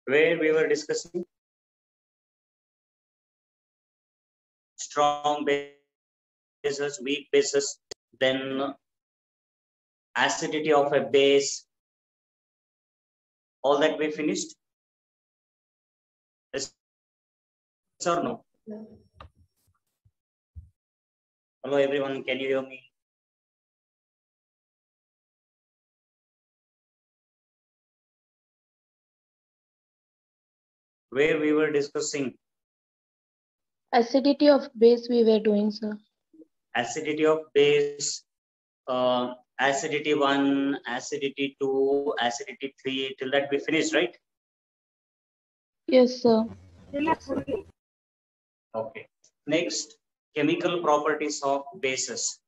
where we were discussing strong bases, weak bases, then acidity of a base, all that we finished? Yes or no? Hello everyone, can you hear me? Where we were discussing acidity of base we were doing, sir. Acidity of base, acidity 1, acidity 2, acidity 3, till that we finished, right? Yes, sir. Okay. Next, chemical properties of bases.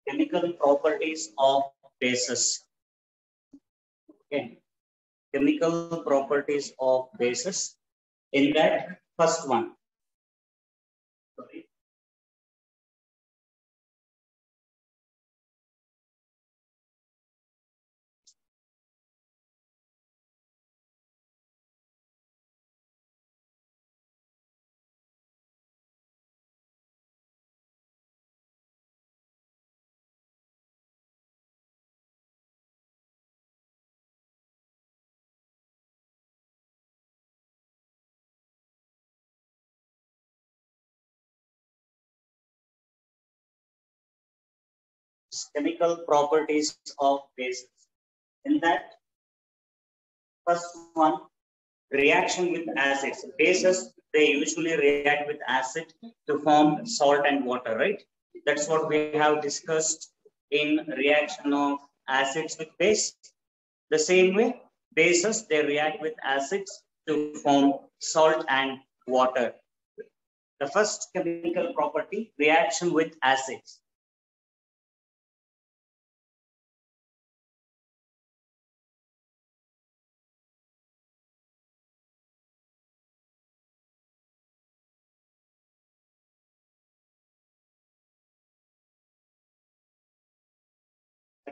Chemical properties of bases. Okay. Chemical properties of bases. In that, first one. Sorry. Chemical properties of bases. In that, first one, reaction with acids. Bases, they usually react with acid to form salt and water, right? That's what we have discussed in reaction of acids with base. The same way, bases, they react with acids to form salt and water. The first chemical property, reaction with acids.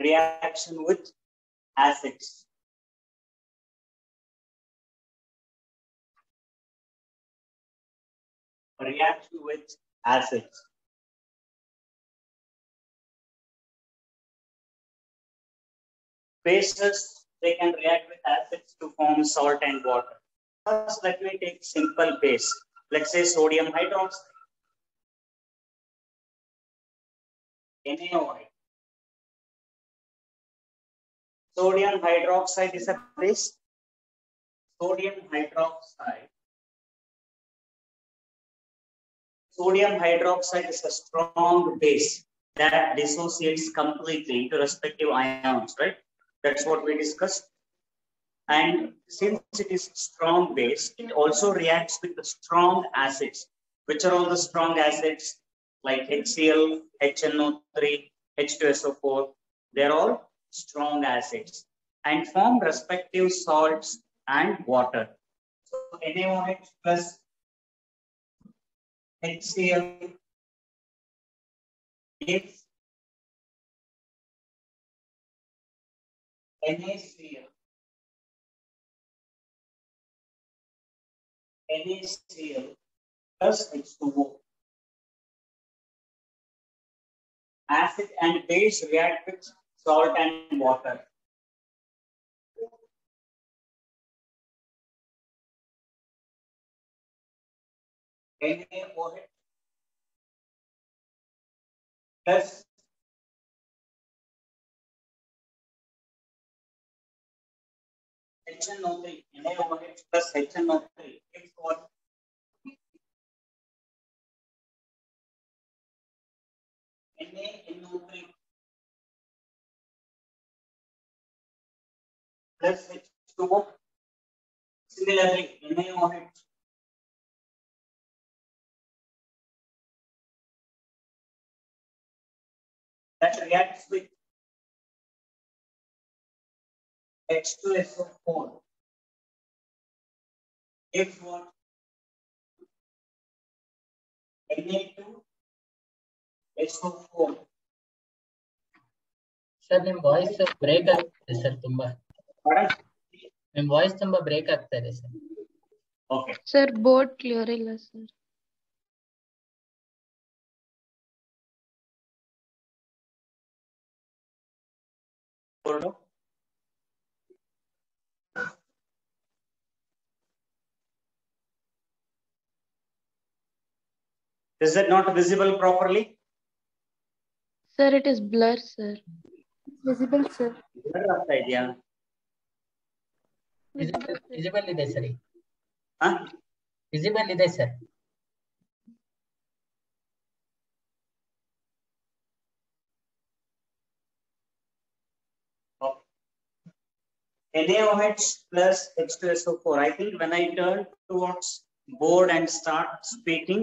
Reaction with acids. Reaction with acids. Bases, they can react with acids to form salt and water. First, let me take simple base. Let's say sodium hydroxide. NaOH. Sodium hydroxide is a base. Sodium hydroxide. Sodium hydroxide is a strong base that dissociates completely into respective ions, right? That's what we discussed. And since it is strong base, it also reacts with the strong acids. Which are all the strong acids? Like HCl, HNO3, H2SO4. They're all strong acids and form respective salts and water. So NaOH plus HCl gives NaCl. NaCl plus H2O. Acid and base react with salt and water. NaOH plus HNO3. NaOH plus HNO3 gives what? NaNO3 plus H2O. Similarly, NaOH that reacts with H2SO4 gives what? Na2SO4. Sir ನಿಮ್ಮ voice break ಆಗ್ತಿದೆ sir ತುಂಬಾ. ನಿಮ್ಮ voice ತುಂಬಾ break ಆಗ್ತಾ ಇದೆ sir. Okay sir board clear ಇಲ್ಲ sir. Is it not visible properly? Sir, it is blur, sir. Visible, sir. Blur ಆಗ್ತಾ ಇದೆಯಾ? ವಿಸಿಬಲ್ ಇದೆ ಸರಿ. ಹಾ? ವಿಸಿಬಲ್ ಇದೆ sir. NaOH plus H2SO4. I think when I turn towards board and start speaking,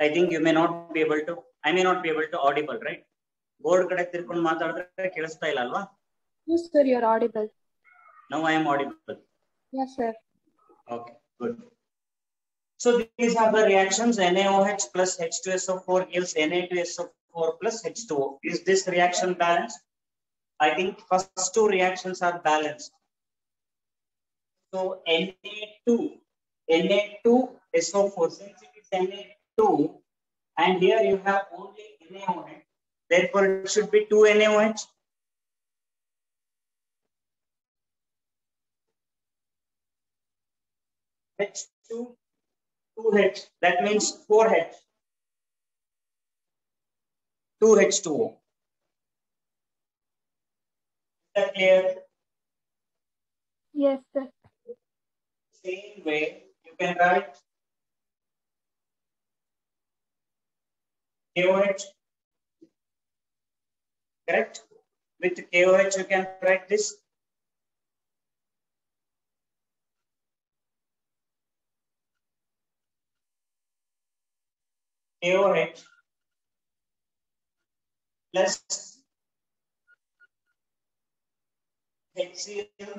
I think you may not be able to. I may not be able to audible, right? Board kade tirkondu maatadre kelista illa alva? Yes, sir, you are audible. Now I am audible. Yes, sir. Okay, good. So these are the reactions. NaOH plus H2SO4 gives Na2SO4 plus H2O. Is this reaction balanced? I think first two reactions are balanced. So Na2SO4, since it is Na2, and here you have only NaOH, therefore it should be 2 NaOH. H2, 2H, that means 4H, 2H2O. Is that clear? Yes, sir. Same way, you can write KOH, correct? With KOH, you can write this. KOH plus HCl,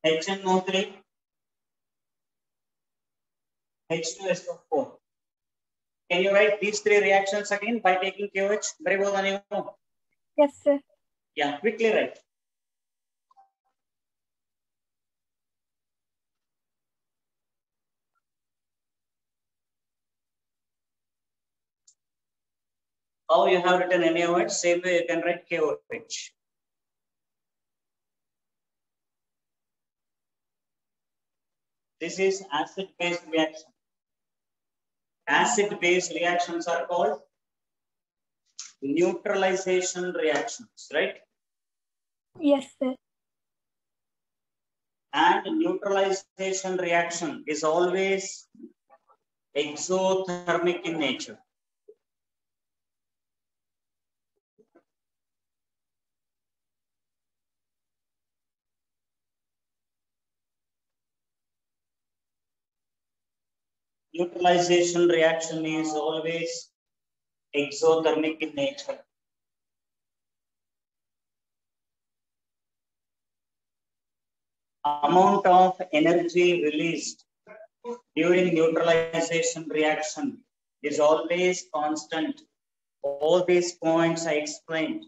HNO3, H2SO4. Can you write these three reactions again by taking KOH? Very well, Anu. Yes, sir. Yeah, quickly write. How you have written NaOH, same way you can write KOH. This is acid-base reaction. Acid-base reactions are called neutralization reactions, right? Yes, sir. And neutralization reaction is always exothermic in nature. Neutralization reaction is always exothermic in nature. Amount of energy released during neutralization reaction is always constant. All these points I explained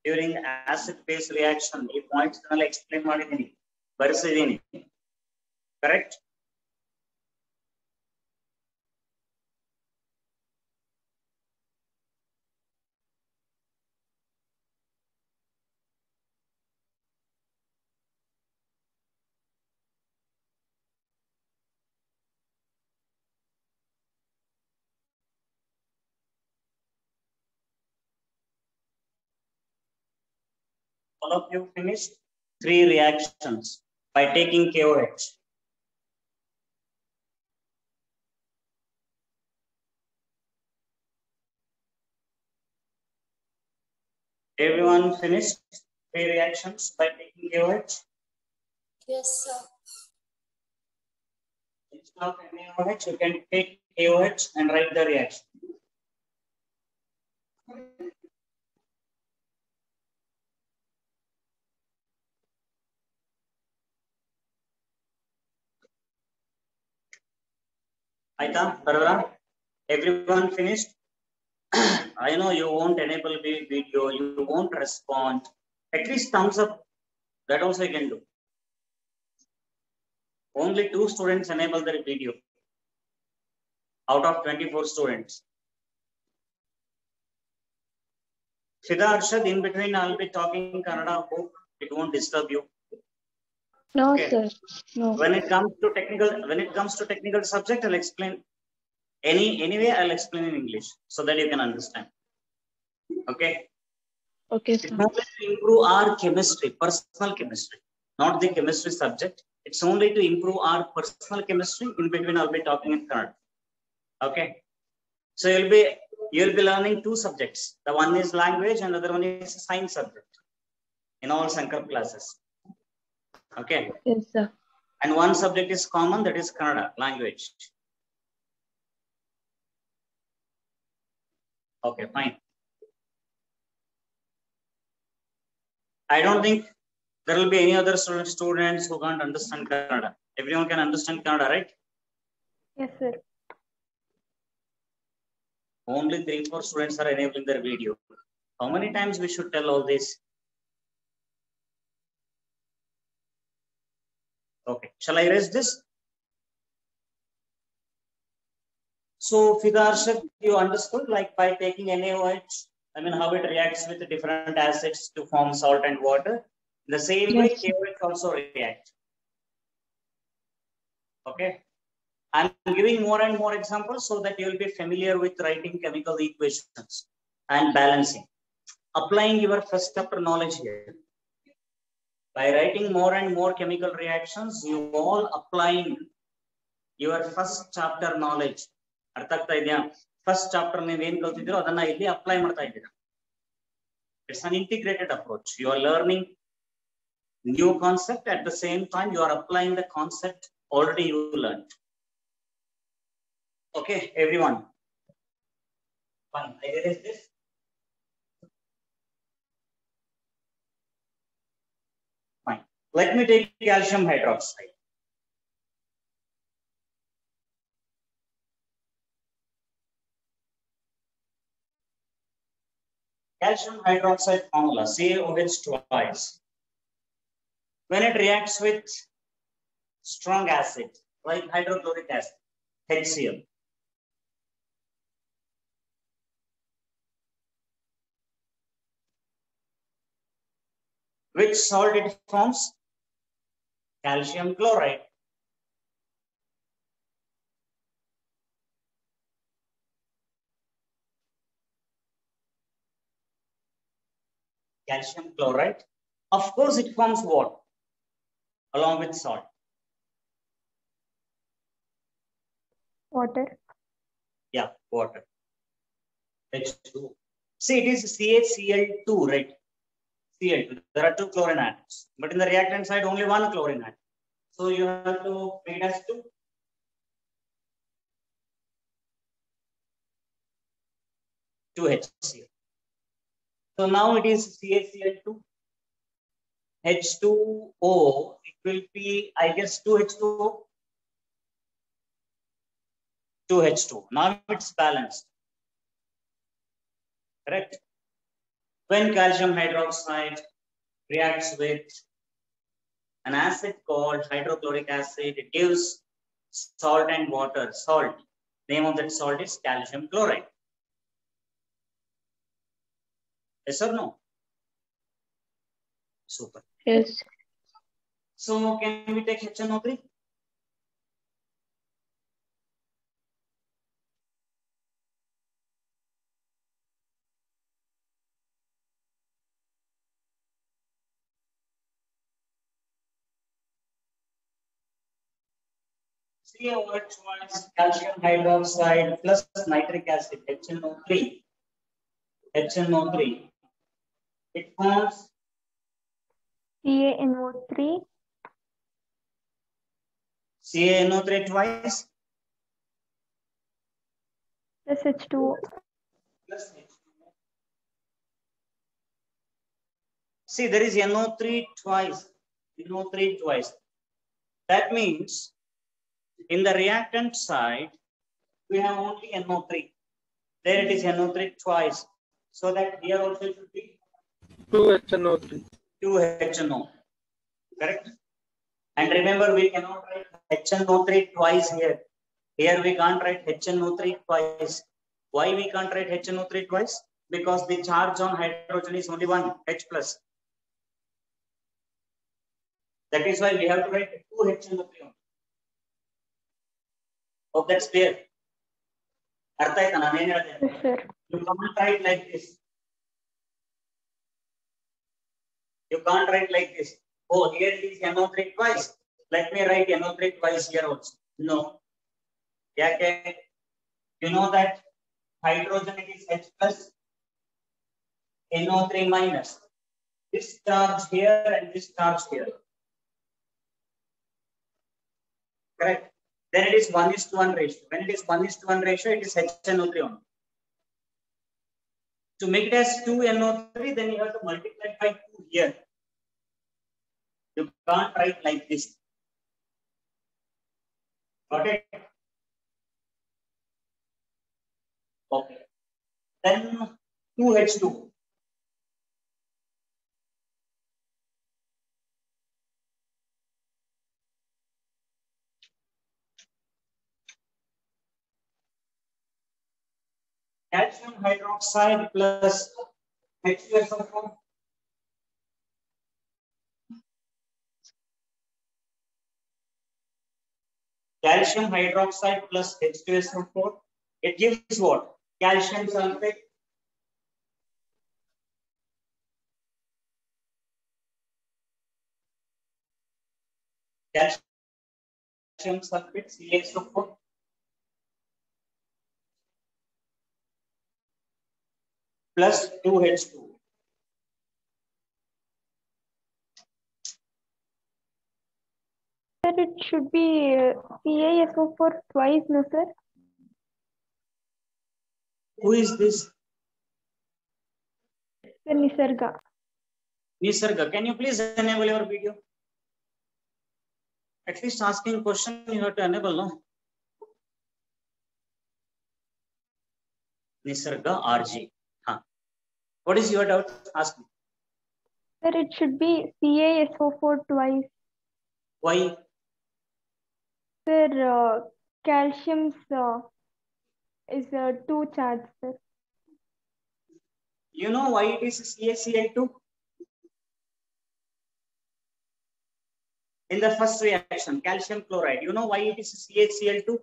during acid-base reaction. These points I explain madidini. Barisidini. Correct? All of you finished 3 reactions by taking KOH. Everyone finished 3 reactions by taking KOH? Yes, sir. Instead of NaOH, you can take KOH and write the reaction. Aita, Barbara, everyone finished? I know you won't enable the video, you won't respond. At least thumbs up. That also you can do. Only 2 students enable their video out of 24 students. Fida Arshad, in between I'll be talking Kannada. Hope it won't disturb you. No, Okay. sir. No. When it comes to technical subject, I'll explain. Anyway, I'll explain in English so that you can understand. Okay. Okay, sir. It's only to improve our chemistry, personal chemistry, not the chemistry subject. It's only to improve our personal chemistry. In between, I'll be talking in Kannada. Okay. So you'll be learning 2 subjects. The one is language and the other one is science subject in all Sankar classes. Okay. Yes, sir. And one subject is common, that is Kannada language. Okay, fine. I don't think there will be any other students who can't understand Kannada. Everyone can understand Kannada, right? Yes, sir. Only 3-4 students are enabling their video. How many times we should tell all this? Okay, shall I erase this? So, Fidarshak, you understood, like by taking NaOH, I mean, how it reacts with different acids to form salt and water. The same way, KOH also react. Okay. I'm giving more and more examples so that you will be familiar with writing chemical equations and balancing. Applying your first chapter knowledge here. By writing more and more chemical reactions, you all applying your first chapter knowledge. First chapter apply. It's an integrated approach. You are learning new concept, at the same time you are applying the concept already you learned. Okay, everyone. Fine. I erase this. Fine. Let me take calcium hydroxide. Calcium hydroxide formula, CaOH twice. When it reacts with strong acid, like hydrochloric acid, HCl. Which salt it forms? Calcium chloride. Calcium chloride. Of course, it forms what? Along with salt. Water. Yeah, water. H2. See, it is CaCl2, right? Cl2. There are 2 chlorine atoms. But in the reactant side, only 1 chlorine atom. So you have to make it as 2. HCl. So now it is CaCl2. H2O, it will be, I guess, 2H2O. 2H2. Now it's balanced. Correct? When calcium hydroxide reacts with an acid called hydrochloric acid, it gives salt and water. Salt. Name of that salt is calcium chloride. Yes or no? Super. Yes. So can we take HNO3? CaOH was calcium hydroxide plus nitric acid, HNO3. HNO3. It forms CaNO3. CaNO3 twice. Plus H2O. Plus H2O. See, there is NO3 twice. NO3 twice. That means in the reactant side, we have only NO3. There it is NO3 twice. So that here also should be 2HNO3. 2HNO. Correct? And remember, we cannot write HNO3 twice here. Here we can't write HNO3 twice. Why we can't write HNO3 twice? Because the charge on hydrogen is only one, H plus. That is why we have to write 2 HNO3. Hope that's clear. Yes, sir. You can't write like this. You can't write like this. Oh, here it is NO3 twice. Let me write NO3 twice here also. No. Yeah, you know that hydrogen is H plus, NO3 minus. This charge here and this charge here. Correct. Then it is 1:1 ratio. When it is 1:1 ratio, it is HNO3 only. To make it as 2NO3, then you have to multiply by 2 here. You can't write like this. Got it? Okay. Then 2H2. Calcium hydroxide plus H2SO4. Calcium hydroxide plus H2SO4. It gives what? Calcium sulfate. Calcium sulfate, CaSO4. Plus 2H2. Sir, it should be CaSO4 twice, no, sir? Who is this? Sir, Nisarga. Nisarga, can you please enable your video? At least asking question you have to enable, no? Nisarga RG. Huh. What is your doubt? Ask me. Sir, it should be CaSO4 twice. Why? Sir, calcium's is 2 charge, sir. You know why it is CaCl2? In the first reaction, calcium chloride. You know why it is CaCl2?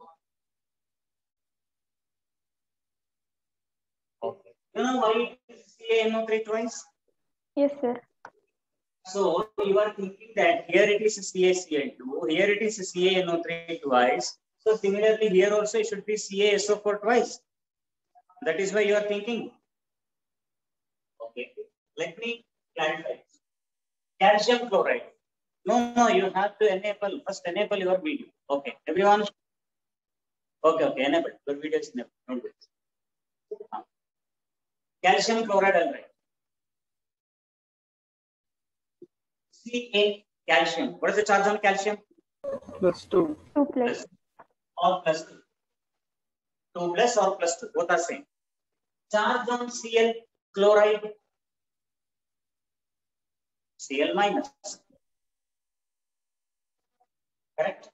Okay. You know why it is CaNO3 twice? Yes, sir. So you are thinking that here it is CaCl2, here it is CaNO3 twice. So similarly, here also it should be CaSO4 twice. That is why you are thinking. Okay. Let me clarify. Calcium chloride. No, you have to enable. First, enable your video. Okay, everyone. Okay, enable. Your video is enabled. Don't do it. Calcium chloride, all right. Ca calcium. What is the charge on calcium? +2. 2 plus. Or +2. 2 plus or +2. Both are same. Charge on Cl chloride. Cl minus. Correct?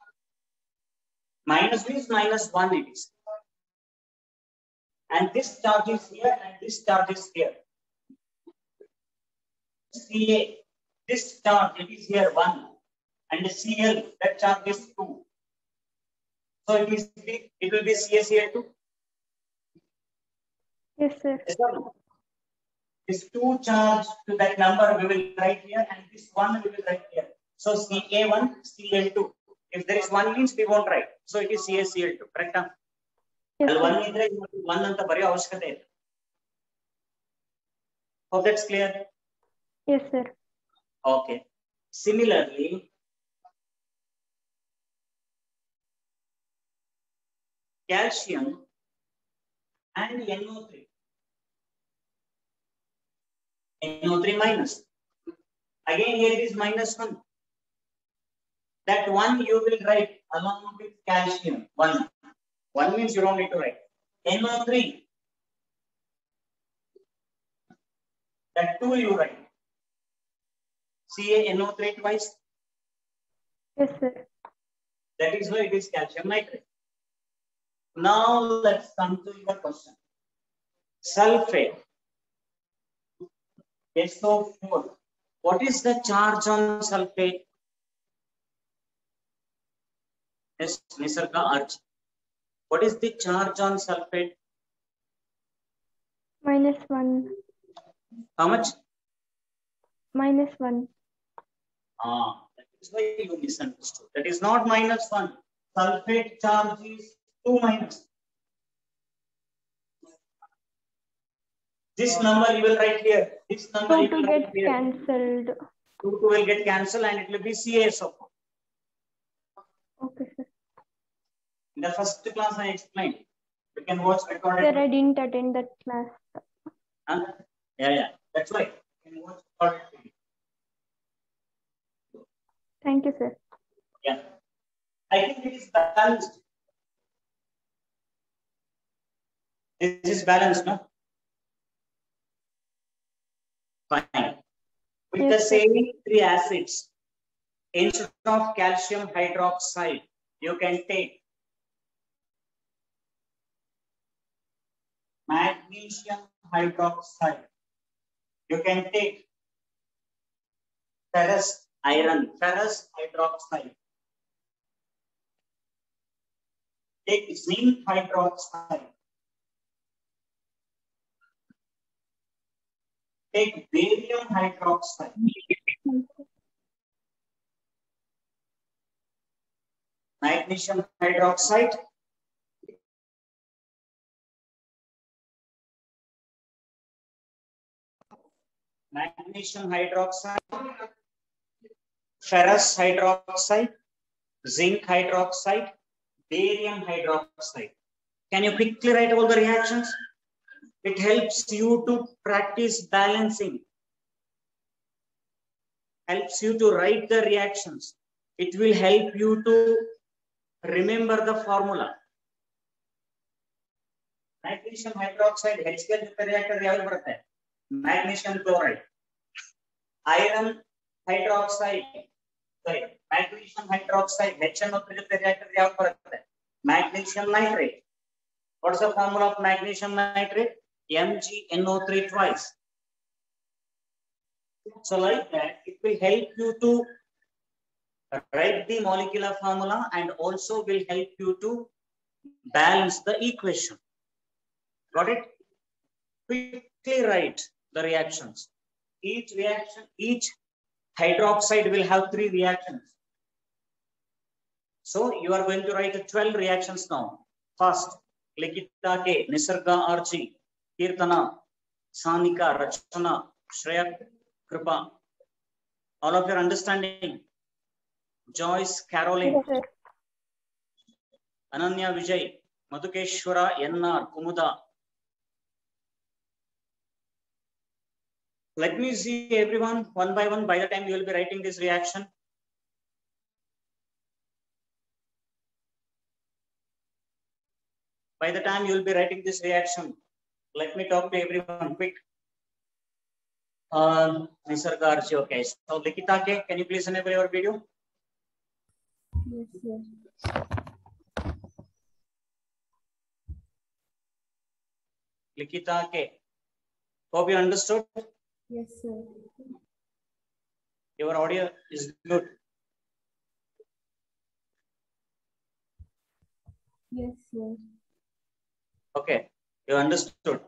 Minus means -1 it is. And this charge is here and this charge is here. Ca, this charge it is here 1. And Cl, that charge is 2. So it will be CaCl2. Yes, sir. This 2 charge to that number we will write here and this 1 we will write here. So Ca1, Cl2. If there is 1 means we won't write. So it is CaCl2. Correct? Yes, sir. 1 idre 1 anta bariyo avashyakate illa. Hope that's clear. Yes, sir. Okay. Similarly, calcium and NO3. NO3 minus. Again, here it is -1. That 1 you will write along with calcium. 1. 1 means you don't need to write. NO3. That 2 you write. CaNO3 twice. Yes, sir. That is why it is calcium nitrate. Now let's come to your question. Sulfate. SO4. What is the charge on sulfate? Yes, Nisarga Arch. What is the charge on sulfate? -1. How much? -1. That is why you misunderstood. That is not -1. Sulfate charge is 2-. This number you will write here. This number you 2 will gets write here. cancelled. 2 will get cancelled and it will be CaSO4. Okay, sir. In the first class I explained. You can watch recorded. Sir, I didn't attend that class. Huh? Yeah. That's why. You can watch recorded. Thank you, sir. Yeah. I think it is balanced. This is balanced, no? Fine. With Yes, the sir. same 3 acids, instead of calcium hydroxide, you can take magnesium hydroxide. You can take ferrous hydroxide. Take zinc hydroxide. Take barium hydroxide. Magnesium hydroxide. Magnesium hydroxide. Ferrous hydroxide. Zinc hydroxide. Barium hydroxide. Can you quickly write all the reactions? It helps you to practice balancing. Helps you to write the reactions. It will help you to remember the formula. Magnesium hydroxide HCl jothe reactor yavu barutte. Magnesium chloride. Iron hydroxide. Magnesium hydroxide HNO3 jothe reactor yavu barutte. Magnesium nitrate. What's the formula of magnesium nitrate? MgNO3 twice. So like that, it will help you to write the molecular formula and also will help you to balance the equation. Got it? Quickly write the reactions. Each reaction, each hydroxide will have 3 reactions. So you are going to write 12 reactions now. First, Likita K, Nisarga RG, Kirtana, Sanika, Rachana, Shreya, Kripa. All of your understanding. Joyce, Caroline, Yes, sir. Ananya Vijay, Madhukeshwara, NR, Kumuda. Let me see everyone one by one by the time you will be writing this reaction. By the time you will be writing this reaction, let me talk to everyone quick. Nisarga Archie, okay. So Likita K, can you please enable your video? Yes, sir. Likita K. Hope you understood. Yes, sir. Your audio is good. Yes, sir. Okay, you understood.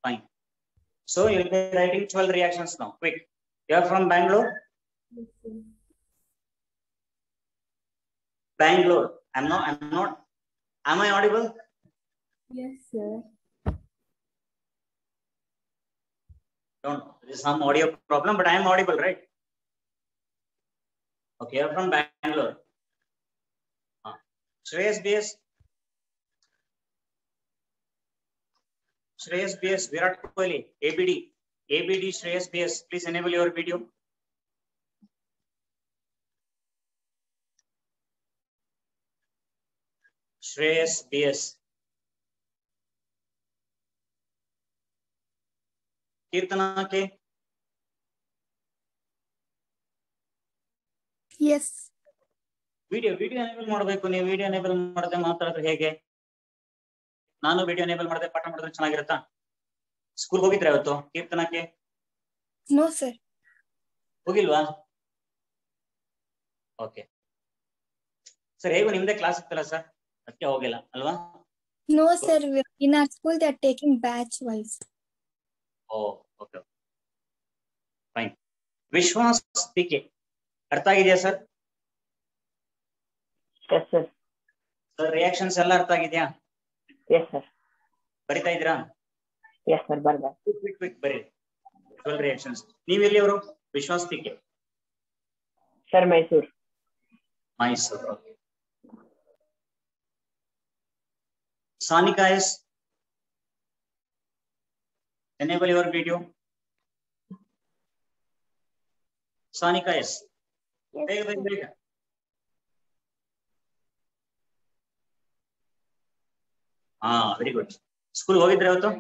Fine. So you'll be writing 12 reactions now. Quick. You are from Bangalore? Yes, sir. Bangalore. I'm not. Am I audible? Yes, sir. Don't know. There is some audio problem, but I am audible, right? Okay, you're from Bangalore. Shreyas BS. Shreyas BS, Virat Kohli, ABD. ABD Shreyas BS, please enable your video. Shreyas BS. Kirtana K. Yes. Video enable ಮಾಡಬೇಕು. ನೀವು video enable ಮಾಡದೆ ಮಾತಾಡಿದ್ರೆ ಹೇಗೆ? ನಾನು video enable ಮಾಡದೆ ಪಾಠ ಮಾಡಿದ್ರೆ ಚೆನ್ನಾಗಿರುತ್ತಾ? ಸ್ಕೂಲ್ ಹೋಗಿದ್ರೆ ಇವತ್ತು ಕೀರ್ತನಕ್ಕೆ? No, sir. ಹೋಗಿಲ್ವಾ? ಓಕೆ ಸರ್, ಹೇಗೂ ನಿಮ್ದೇ ಕ್ಲಾಸ್ ಇತ್ತಲ್ಲ ಸರ್, ಅದಕ್ಕೆ ಹೋಗಿಲ್ಲ ಅಲ್ವಾ? No, sir. In our school, they are taking batch wise. Oh okay fine. Vishwas PK ಅರ್ಥ ಆಗಿದೆಯಾ sir? Yes, sir. Sir reactions ಎಲ್ಲ ಅರ್ಥ ಆಗಿದೆಯಾ? Yes, sir. ಬರಿತಾ ಇದ್ದೀರಾ? Yes, sir. Barda. ಕ್ವಿಕ್ ಬರಿ. 12 ರಿಯಾಕ್ಷನ್ಸ್. ನೀವು ಎಲ್ಲಿಯವರು? Vishwas PK. Sir, Mysore. Mysuru. Okay. Sanika S, enable your video. Sanika S, ಬೇಗ. ಹಾ, ವೆರಿ ಗುಡ್. ಸ್ಕೂಲ್ ಹೋಗಿದ್ರೆ ಇವತ್ತು?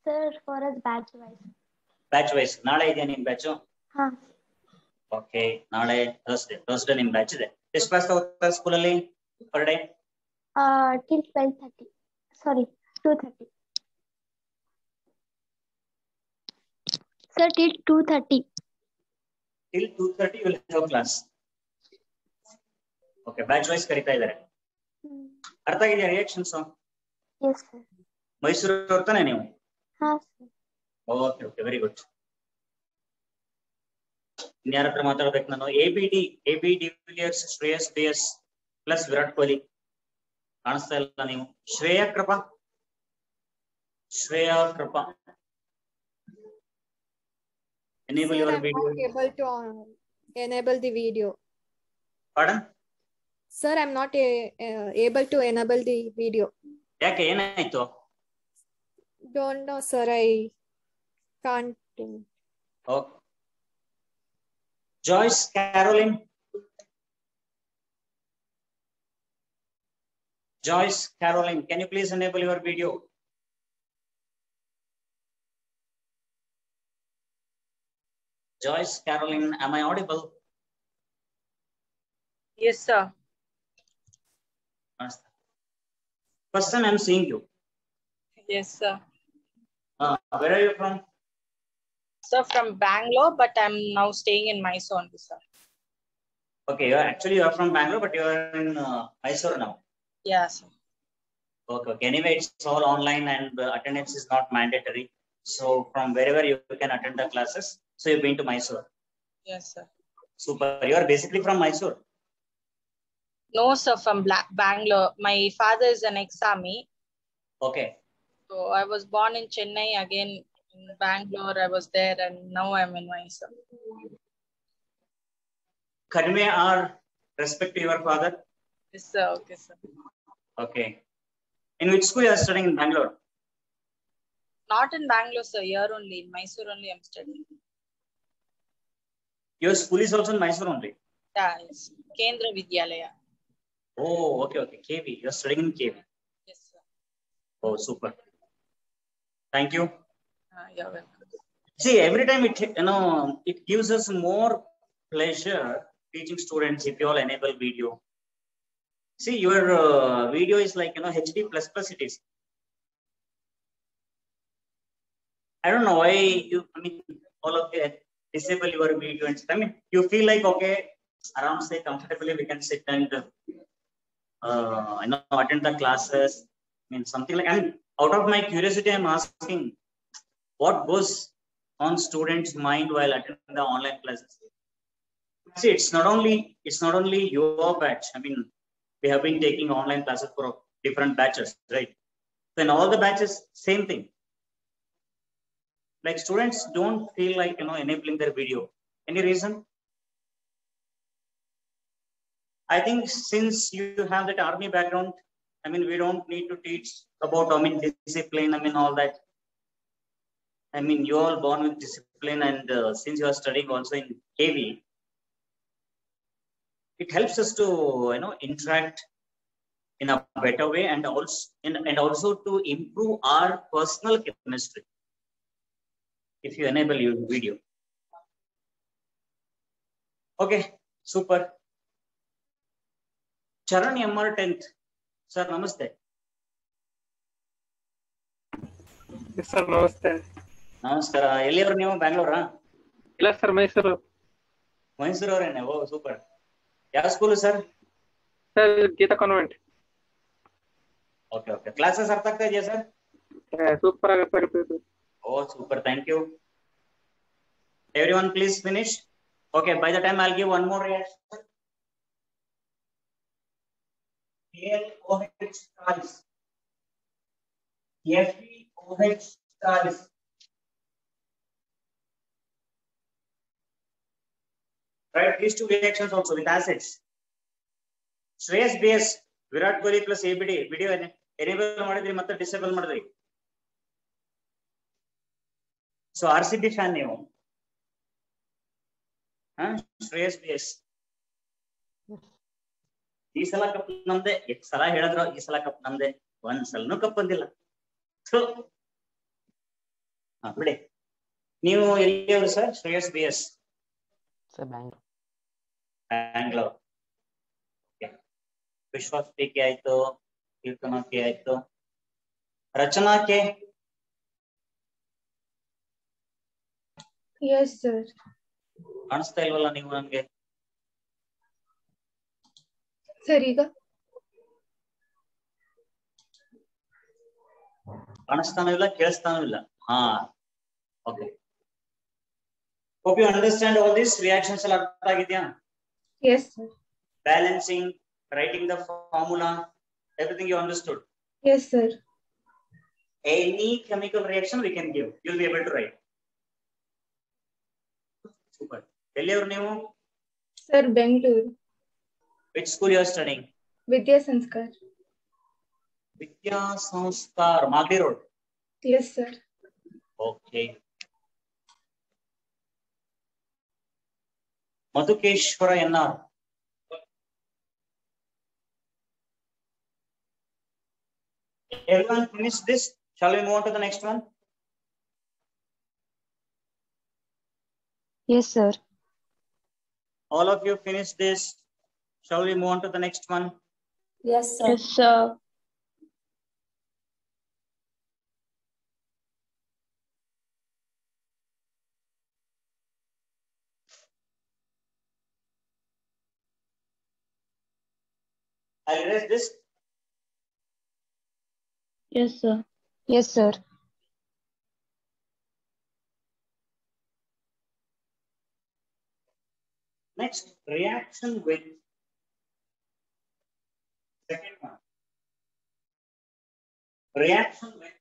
Sir, for us batch wise. ನಾಳೆ ಇದೆಯಾ ನಿಮ್ ಬ್ಯಾಚು? ಹಾ. ಓಕೆ, ನಾಳೆ ಥರ್ಸ್ಡೇ ನಿಮ್ ಬ್ಯಾಚ್ ಇದೆ. ಎಷ್ಟು ಕ್ಲಾಸ್ ತಗೋತಾರೆ ಸ್ಕೂಲಲ್ಲಿ per day? Till 12:30. Sorry, 2:30. Sir, till 2:30. Till 2:30 you will have class. Okay, batch wise ಕರೀತಾ ಇದ್ದಾರೆ. ಅರ್ಥ ಆಗಿದೆಯಾ ರಿಯಾಕ್ಷನ್ಸ್? Yes, sir. ಮೈಸೂರು ಬರ್ತಾನೆ ನೀವು? ಹಾ, sir. Okay, very good. ಇನ್ಯಾರ ಹತ್ರ ಮಾತಾಡ್ಬೇಕು ನಾನು? AB de Villiers Shreyas BS plus Virat Kohli. ಕಾಣಿಸ್ತಾ ಇಲ್ಲ ನೀವು? ಶ್ರೇಯಾ ಕೃಪಾ enable Sir, your I'm video. not able to enable the video. Pardon? Sir, I'm not able to enable the video. ಯಾಕೆ, ಏನಾಯ್ತು? Don't know, sir. I can't. Okay. Joyce Caroline. Can you please enable your video? Joyce Caroline, am I audible? Yes, sir. First time I'm seeing you. Yes, sir. Where are you from? Sir, from Bangalore, but I'm now staying in Mysore only, sir. Okay, you are from Bangalore, but you are in Mysore now. Yeah, sir. Okay. Anyway, it's all online and attendance is not mandatory. So from wherever you can attend the classes. So you've been to Mysore. Yes, sir. Super. You are basically from Mysore. No, sir, from Bangalore. My father is an ex-army. Okay. So I was born in Chennai, again in Bangalore. I was there, and now I'm in Mysore. Convey our respect to your father. Yes, sir. Okay, sir. Okay. In which school you are studying in Bangalore? Not in Bangalore, sir. Here only. In Mysore only I'm studying. Your school is also in Mysore only? Yeah, yes. Kendra Vidyalaya. Oh, okay. KV. You are studying in KV. Yes, sir. Oh, super. Thank you. You're welcome. See, every time it gives us more pleasure teaching students if you all enable video. See, your video is like, HD++ it is. I don't know why all of you disable your video and stuff. You feel like, okay, around say comfortably we can sit and attend the classes. Something like, out of my curiosity, I'm asking what goes on students' mind while attending the online classes. See, it's not only your batch. We have been taking online classes for different batches, right? So in all the batches, same thing. Like students don't feel like enabling their video. Any reason? I think since you have that army background, we don't need to teach about discipline, all that. I mean, you all born with discipline, and since you are studying also in KV, it helps us to interact in a better way, and also to improve our personal chemistry. If you enable your video, okay, super. Charan MR 10th, sir, namaste. Yes, sir, namaste. ನಮಸ್ಕಾರ. ಎಲ್ಲಿಯವರು ನೀವು? ಬ್ಯಾಂಗ್ಳೂರಾ? ಇಲ್ಲ sir, Mysuru. ಮೈಸೂರವರೇನೆ? Oh super. ಯಾವ school sir? Sir, Geeta convent. Okay okay. Classes ಅರ್ಥ ಆಗ್ತಾ ಇದೆಯಾ sir? Super ಆಗಿ ಅರ್ಥ ಆಗ್ತದೆ. Oh super, thank you. Everyone please finish. Okay, by the time I'll give one more reaction. KLOH tries. FeOH tries. Right, these two reactions also with acids. Shreyas BS, Virat Kohli plus ABD. Video enable ಮಾಡಿದ್ರಿ ಮತ್ತೆ disable ಮಾಡಿದ್ರಿ. So RCB fan ನೀವು. Shreyas BS. ಈ ಸಲ cup ನಮ್ದೆ. ಎಷ್ಟು ಸಲ ಹೇಳಿದ್ರು ಈ ಸಲ ಕಪ್ ನಮ್ದೆ. ಒಂದ್ ಸಲನೂ ಕಪ್ ಬಂದಿಲ್ಲ. ಬಿಡಿ. ನೀವು ಎಲ್ಲಿಯವರು ಸರ್? ಶ್ರೇಯಸ್ BS. ಬ್ಯಾಂಗ್ಳೂರ್. ವಿಶ್ವಾಸ್ ಕೆ ಆಯ್ತು, ಕೀರ್ತನಾ ಕೆ ಆಯ್ತು, ರಚನಾ ಕೆ. Yes, sir. ಕಾಣಿಸ್ತಾ ಇಲ್ವಲ್ಲ ನೀವು ನನ್ಗೆ? ಸರ್ ಈಗ ಕಾಣಿಸ್ತಾನೂ ಇಲ್ಲ, ಕೇಳಿಸ್ತಾನೂ ಇಲ್ಲ. ಹಾ, okay. Hope you understand all these reactions ಎಲ್ಲ ಅರ್ಥ ಆಗಿದ್ಯಾ? Yes, sir. Balancing, writing the formula, everything you understood? Yes, sir. Any chemical reaction we can give, you'll be able to write. Super. ಎಲ್ಲಿಯವರು ನೀವು? Sir, Bangalore. Which school you are studying? Vidya Sanskar. Vidya Sanskar, Magdi Road. Yes, sir. Okay. Madhukeshwara NR. Everyone finish this? Shall we move on to the next one? Yes, sir. All of you finish this. Shall we move on to the next one? Yes, sir. Yes, sir. I'll erase this. Yes, sir. Yes, sir. Next, reaction with second one. Reaction with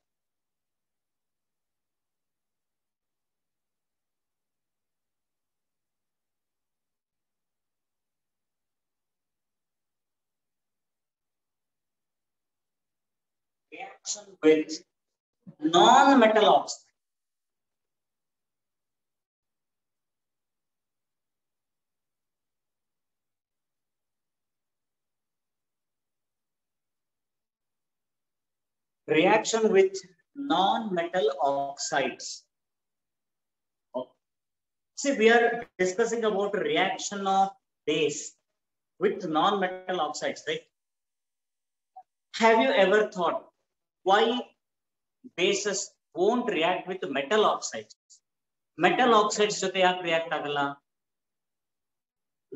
non-metal oxide. Reaction with non-metal oxides. Okay. See, we are discussing about reaction of base with non-metal oxides, right? Have you ever thought why bases won't react with metal oxides? Metal oxides ಜೊತೆ ಯಾಕೆ react ಆಗಲ್ಲ?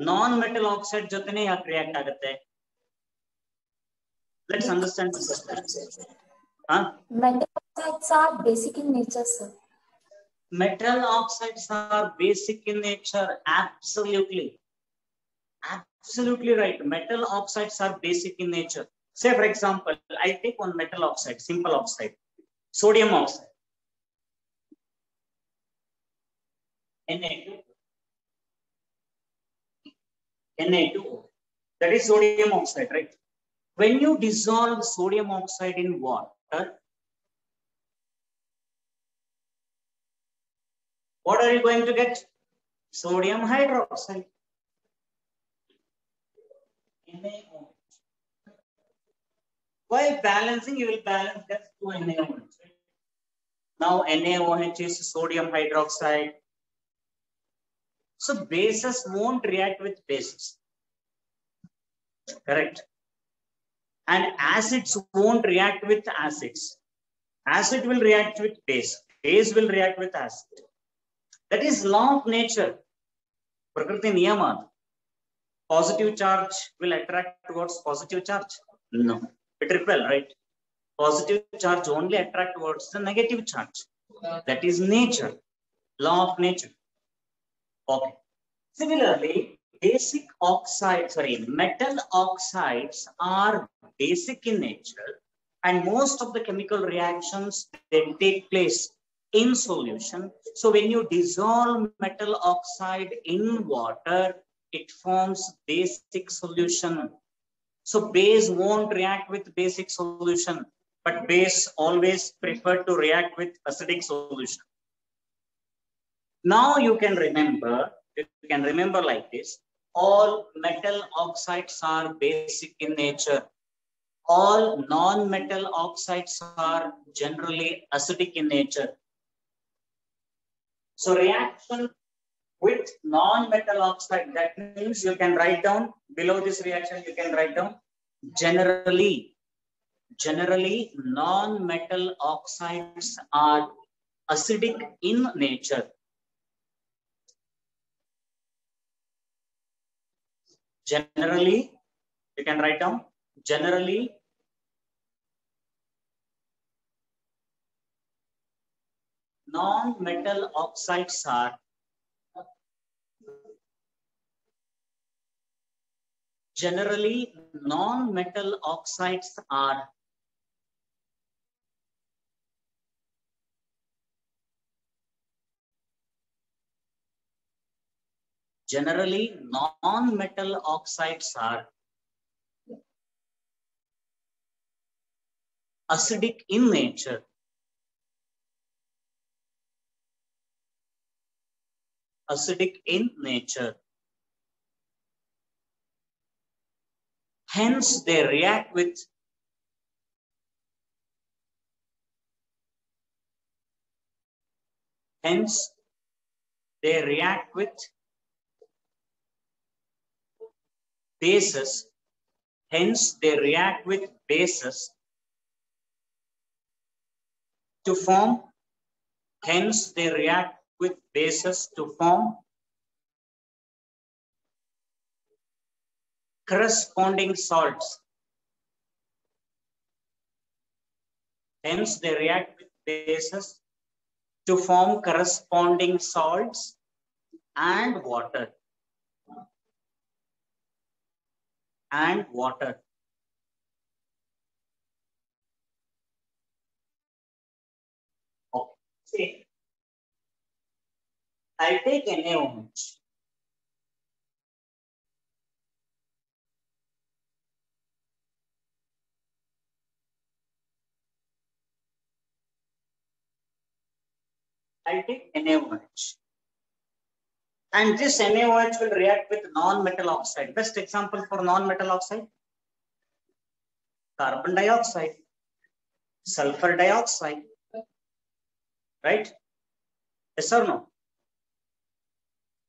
Non-metal oxide ಜೊತೆನೇ ಯಾಕೆ react ಆಗುತ್ತೆ? Let's understand this. Metal oxides are basic in nature, sir. Metal oxides are basic in nature. Absolutely. Absolutely right. Metal oxides are basic in nature. Say, for example, I take one metal oxide, simple oxide, sodium oxide. Na2. Na2O. That is sodium oxide, right? When you dissolve sodium oxide in water, What are you going to get? Sodium hydroxide. NaOH. While balancing, you will balance that to NaOH. Now NaOH is sodium hydroxide. So bases won't react with bases. Correct. And acids won't react with acids. Acid will react with base. Base will react with acid. That is law of nature. Prakriti niyama. Positive charge will attract towards positive charge. No. It repel, right? Positive charge only attract towards the negative charge. That is nature. Law of nature. Okay. Similarly, metal oxides are basic in nature, and most of the chemical reactions then take place in solution. So when you dissolve metal oxide in water, it forms basic solution. So base won't react with basic solution, but base always prefer to react with acidic solution. Now you can remember like this. All metal oxides are basic in nature. All non-metal oxides are generally acidic in nature. So reaction with non-metal oxide, that means you can write down below this reaction, you can write down generally non-metal oxides are acidic in nature. Generally, you can write down generally non-metal oxides are acidic in nature. Acidic in nature. Hence, they react with bases. Hence, they react with bases to form. Hence, they react with bases to form corresponding salts. Hence, they react with bases to form corresponding salts and water. Okay. See, I'll take NaOH. I'll take NaOH. And this NaOH will react with non-metal oxide. Best example for non-metal oxide? Carbon dioxide, sulfur dioxide, right? Yes or no?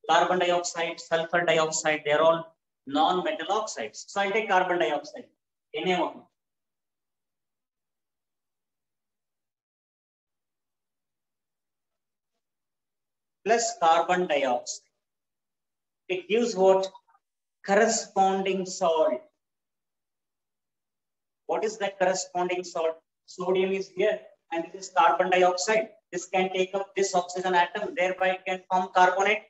Carbon dioxide, sulfur dioxide, they're all non-metal oxides. So I'll take carbon dioxide, NaOH. Plus carbon dioxide. It gives what? Corresponding salt. What is that corresponding salt? Sodium is here and this is carbon dioxide. This can take up this oxygen atom, thereby it can form carbonate.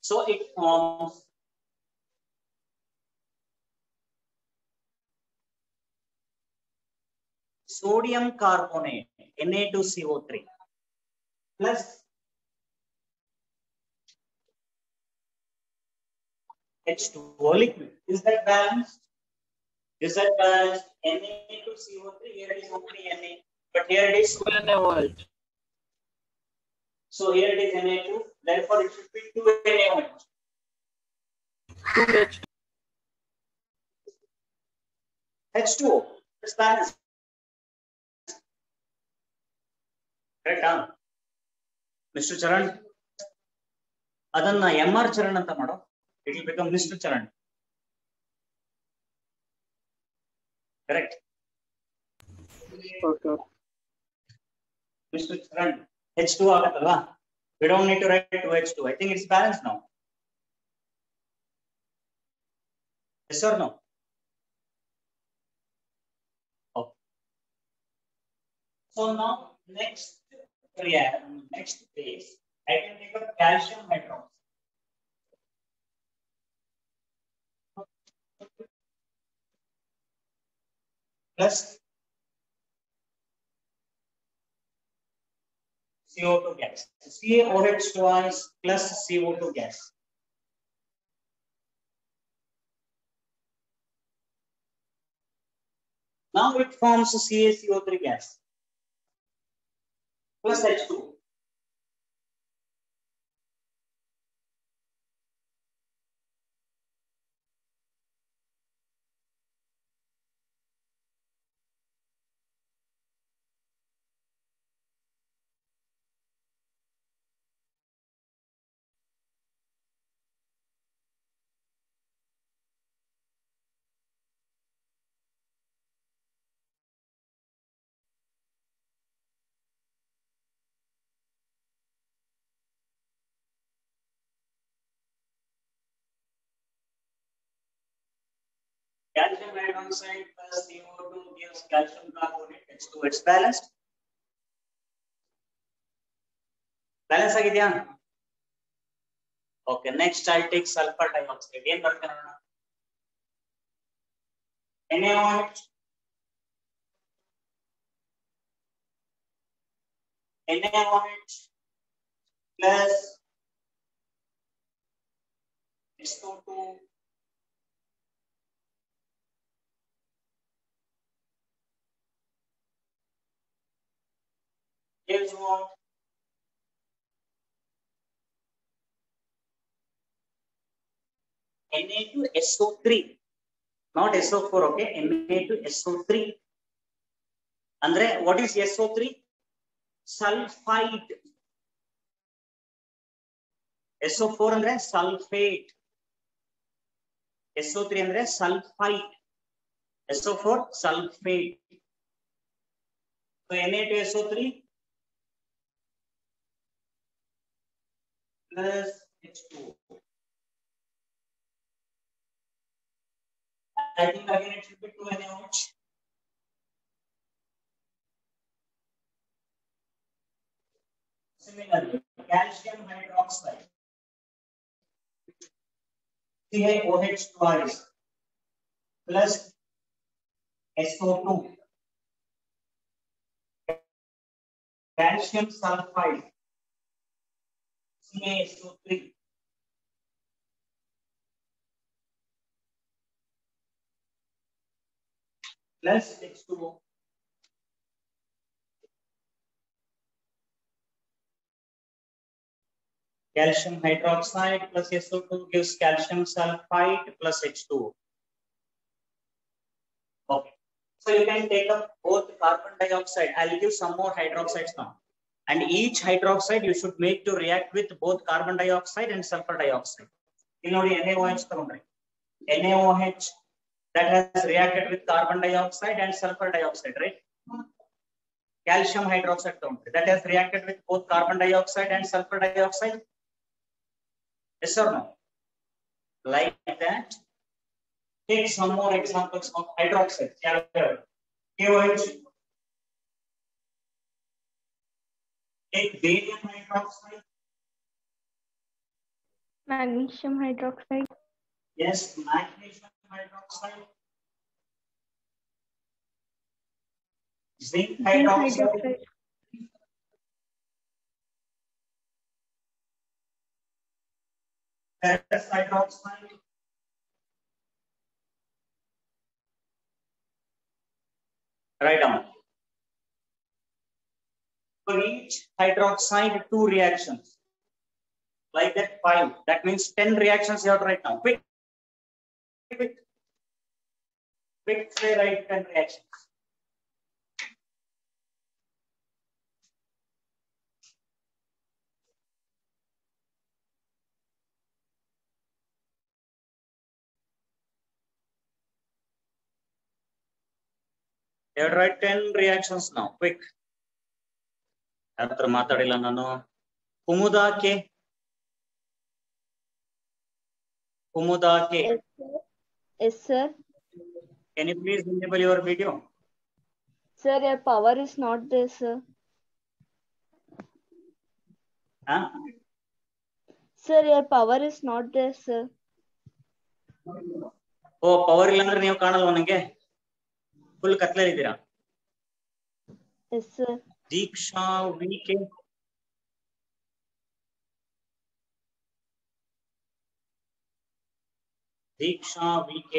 So it forms sodium carbonate, Na2CO3, plus H2O liquid. Is that balanced? Is that balanced? Na2CO3, here it is only Na, but here it is NaOH. So here it is Na2. Therefore, it should be 2 NaOH. 2H. H2O. It's balanced. Correct? Mr. Charan. Adanna MR Charan anta mado. It will become Mr. Charan. Correct. Okay. Mr. Charan. H2 agatalva. We don't need to write 2H2. I think it's balanced now. Yes or no? Okay. So now next phase, I can take up calcium hydroxide. Plus CO2 gas. CaOH twice plus CO2 gas. Now it forms CaCO3 gas plus H2. Calcium hydroxide plus CO2 gives calcium carbonate H2. It's balanced. Balance agidya? Okay, next I'll take sulfur dioxide. Yen barute nodona. NaOH. NaOH plus SO2 gives what? Na2SO3, not SO4, okay? Na2SO3. Andre, what is SO3? Sulfide. SO4 andre sulfate. SO3 andre sulfide. SO4 sulfate. So Na2SO3 plus H2O. I think again it should be 2 NaOH. Similarly, calcium hydroxide. CaOH twice plus SO2. Calcium sulfide. CaSO3. Plus H2O. Calcium hydroxide plus SO2 gives calcium sulfide plus H2O. Okay. So you can take up both carbon dioxide. I'll give some more hydroxides now. And each hydroxide you should make to react with both carbon dioxide and sulfur dioxide. You know the NaOH. NaOH that has reacted with carbon dioxide and sulfur dioxide, right? Calcium hydroxide that has reacted with both carbon dioxide and sulfur dioxide. Yes or no? Like that. Take some more examples of hydroxide. KOH. Take barium hydroxide. Magnesium hydroxide. Yes, magnesium hydroxide. Zinc hydroxide. Ferrous hydroxide. Write down. For each hydroxide, 2 reactions. Like that, 5. That means 10 reactions you have to write now. Quick. Say write 10 reactions. You have to write 10 reactions now. Quick. After matadilla nanu. Kumudake. Yes, sir. Can you please enable your video? Sir, your power is not there, sir. Huh? Sir, your power is not there, sir. Oh, power illa andre ನೀವು ಕಾಣಲ್ವಾ ನನಗೆ? Full ಕತ್ಲೆ ಇದ್ದೀರಾ? Yes, sir. Deeksha VK. Deeksha VK.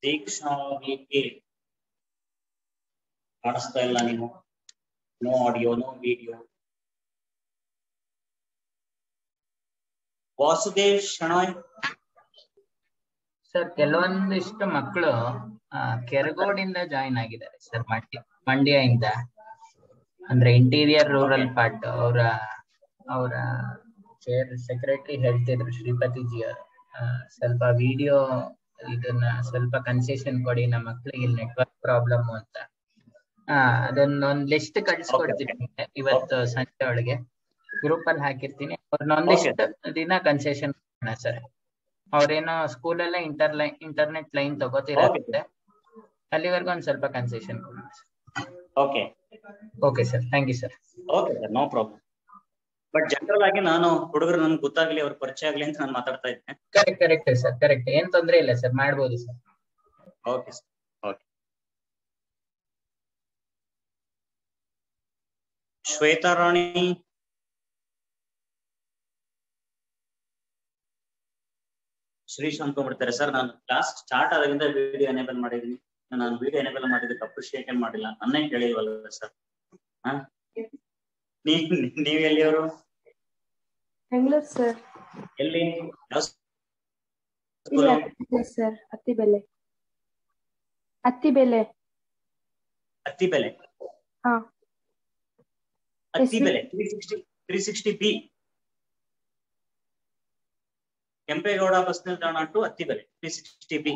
Deeksha VK. ಕಾಣಿಸ್ತಾ ಇಲ್ಲ ನೀವು? No audio, no video. Vasudev Shenoy. Sir ಕೆಲವೊಂದಿಷ್ಟು ಮಕ್ಕಳು ಕೆರಗೋಡಿಂದ ಜಾಯಿನ್ ಆಗಿದ್ದಾರೆ ಸರ್, ಮಂಡ್ಯದಿಂದ, ಅಂದ್ರೆ ಇಂಟೀರಿಯರ್ ರೂರಲ್ ಪಾರ್ಟ್. ಅವರ ಚೇರ್ ಸೆಕ್ರೆಟರಿ ಹೇಳ್ತಿದ್ರು ಶ್ರೀಪತಿ ಜಿ ಅವರು, ಸ್ವಲ್ಪ ವಿಡಿಯೋ ಇದನ್ನ ಸ್ವಲ್ಪ ಕನ್ಸೆಷನ್ ಕೊಡಿ, ನಮ್ಮ ಮಕ್ಕಳಿಗೆ ನೆಟ್ವರ್ಕ್ ಪ್ರಾಬ್ಲಮ್ ಅಂತ. ಅದನ್ನೊಂದ್ ಲಿಸ್ಟ್ ಕಳ್ಸಿಕೊಡ್ತೀನಿ ಇವತ್ತು ಸಂಜೆ ಒಳಗೆ, ಗ್ರೂಪ್ ಅಲ್ಲಿ ಹಾಕಿರ್ತೀನಿ. ಅವ್ರನ್ನೊಂದಿಷ್ಟು ದಿನ ಕನ್ಸೆಷನ್ ಕೊಡೋಣ ಸರ್. ಅವ್ರೇನೋ ಸ್ಕೂಲಲ್ಲೇ ಇಂಟರ್ನೆಟ್ ಲೈನ್ ತಗೋತಿರುತ್ತೆ, ಅಲ್ಲಿವರೆಗೂ ಒಂದ್ ಸ್ವಲ್ಪ ಕನ್ಸೆಷನ್ ಕೊಡೋಣ ಸರ್. Okay sir, thank you sir. Okay sir, no problem. But general ಆಗಿ ನಾನು ಹುಡುಗರು ನನ್ಗೆ ಗೊತ್ತಾಗ್ಲಿ, ಅವ್ರ ಪರಿಚಯ ಆಗ್ಲಿ ಅಂತ ನಾನು ಮಾತಾಡ್ತಾ ಇದ್ದೇನೆ. ಕರೆಕ್ಟ್ ಸರ್, ಕರೆಕ್ಟ್, ಏನ್ ತೊಂದ್ರೆ ಇಲ್ಲ ಸರ್, ಮಾಡ್ಬೋದು sir. Okay sir, okay. Shweta Rani. Shrish ಅನ್ಕೊಂಡ್ಬಿಡ್ತಾರೆ ಸರ್, ನಾನು ಕ್ಲಾಸ್ ಸ್ಟಾರ್ಟ್ ಆದ್ರಿಂದ ವಿಡಿಯೋ ಎನೇಬಲ್ ಮಾಡಿದೀನಿ. ನಾನು ವಿಡಿಯೋ ಎನೇಬಲ್ ಮಾಡಿದ್ದಕ್ಕೆ ಅಪ್ರಿಶಿಯೇಟ್ ಮಾಡಿಲ್ಲ, ನನ್ನೇ ಕೇಳಿಲ್ವಲ್ಲ ಸರ್. ನೀವ್ ಎಲ್ಲಿಯವರು? ಬೆಂಗಳೂರು ಸರ್. ಎಲ್ಲಿ? ಸರ್ ಅತ್ತಿಬೆಲೆ. ಅತ್ತಿಬೆಲೆ. ಹಾ, ಅತ್ತಿಬೆಲೆ 360B. ಕೆಂಪೇಗೌಡ ಬಸ್ ನಿಲ್ದಾಣ ಟು ಅತ್ತಿಬೆಲೆ 360B.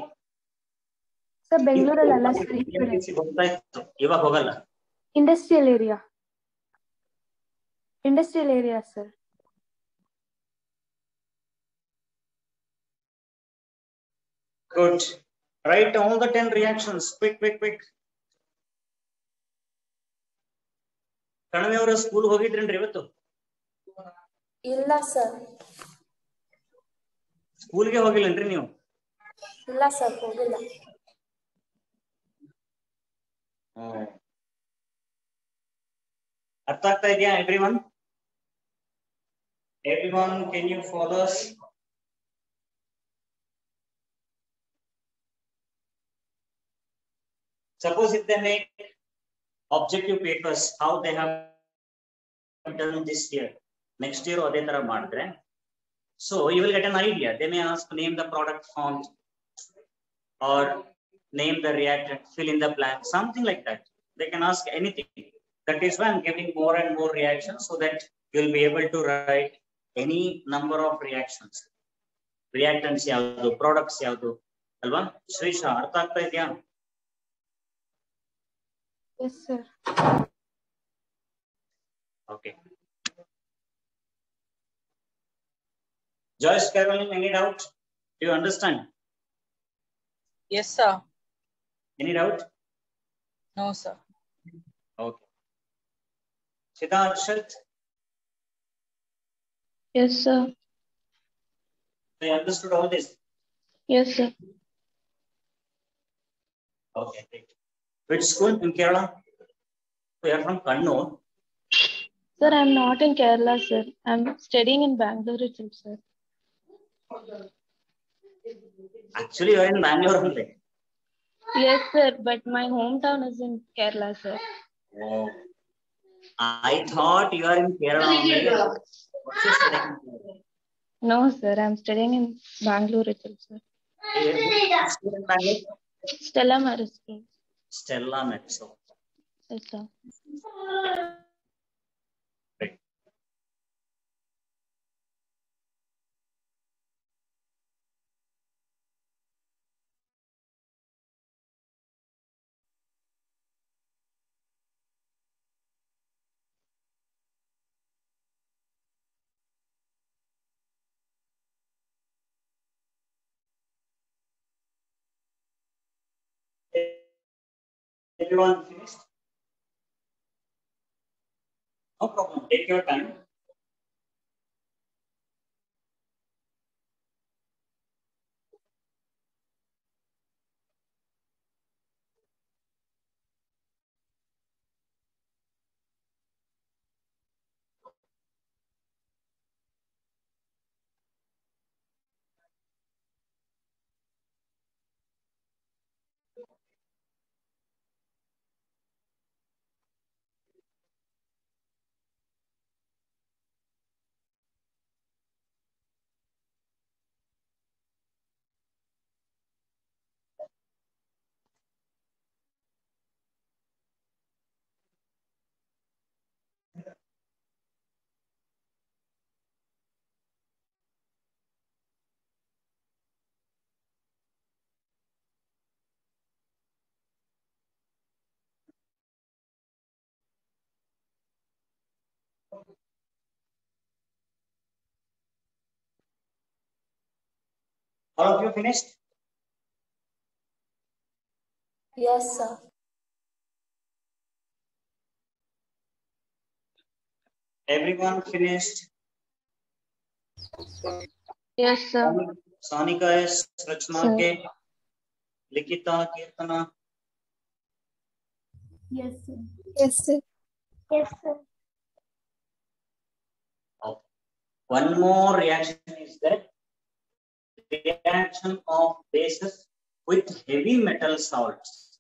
ಸರ್ ಬೆಂಗಳೂರಲ್ಲಿ ಅಲ್ಲ ಸರ್, ಇವಾಗ ಹೋಗಲ್ಲ. Industrial area sir. Good. Write all the 10 reactions. Quick. ಕಣವೆ ಅವರ ಸ್ಕೂಲ್ ಹೋಗಿದ್ರೇನ್ರಿ ಇವತ್ತು? ಇಲ್ಲ ಸರ್. ಸ್ಕೂಲ್ಗೆ ಹೋಗಿಲ್ಲನ್ರಿ ನೀವು? ಇಲ್ಲ ಸರ್, ಹೋಗಿಲ್ಲ. ಅರ್ಥ ಆಗ್ತಾ ಇದೆಯಾ everyone? can you follow us? Suppose if they make objective papers, how they have done this year, next year ಅದೇ ತರ ಮಾಡಿದ್ರೆ, so you will get an idea. They may ask name the product font or name the reactant, fill in the blank, something like that. They can ask anything. That is why I'm giving more and more reactions, so that you'll be able to write any number of reactions. Reactants ಯಾವುದು, products ಯಾವುದು ಅಲ್ವಾ? ಶ್ರೀಶಾ, ಅರ್ಥ ಆಗ್ತಾ ಇದೆಯಾ? Yes sir. Okay. Joyce, Caroline, any doubt? Do you understand? Yes, sir. Any doubt? No, sir. Okay. Sita, Arshat? Yes sir. They understood all this? Yes sir. Okay. Which school in Kerala? We are from Kannur. Sir, I'm not in Kerala, sir. I'm studying in Bangalore itself, sir. Actually, you are in Bangalore only. Yes, sir, but my hometown is in Kerala, sir. Oh. I thought you are in Kerala only. What's your studying? No, sir, I'm studying in Bangalore itself, sir. Which school in Bangalore? Stella Maris School. Stella Maris. Yes, sir. Right. Everyone finished? No problem. Take your time. All of you finished? Yes, sir. Everyone finished? Yes, sir. Sonika is Rachna K. Likita, Kirtana. Yes, sir. Yes, sir. Yes, sir. Okay. One more reaction is that reaction of bases with heavy metal salts.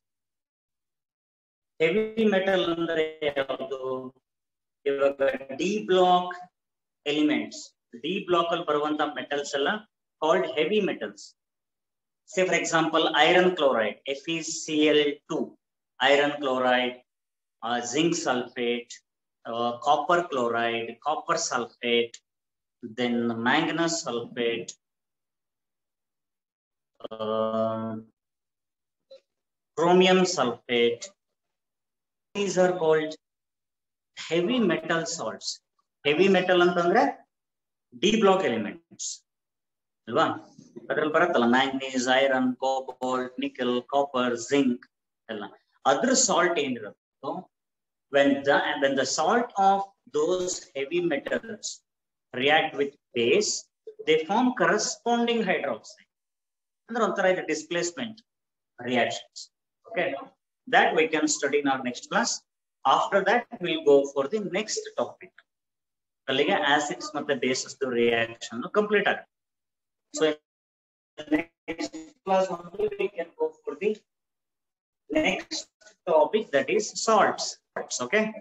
Heavy metal andre yavadu? Ivaga D block elements. D block al baruvanta metals alla called heavy metals. Say for example, iron chloride, FeCl2, iron chloride, zinc sulfate, copper chloride, copper sulfate, then manganese sulfate, chromium sulfate. These are called heavy metal salts. Heavy metal antandre D block elements. Alva? Adral barattala manganese, iron, cobalt, nickel, copper, zinc. Other salt enirutto, when the salt of those heavy metals react with base, they form corresponding hydroxide. And the displacement reactions. Okay, that we can study in our next class. After that, we'll go for the next topic. Acids and bases to reaction complete. So in the next class only we can go for the next topic, that is salts. Okay.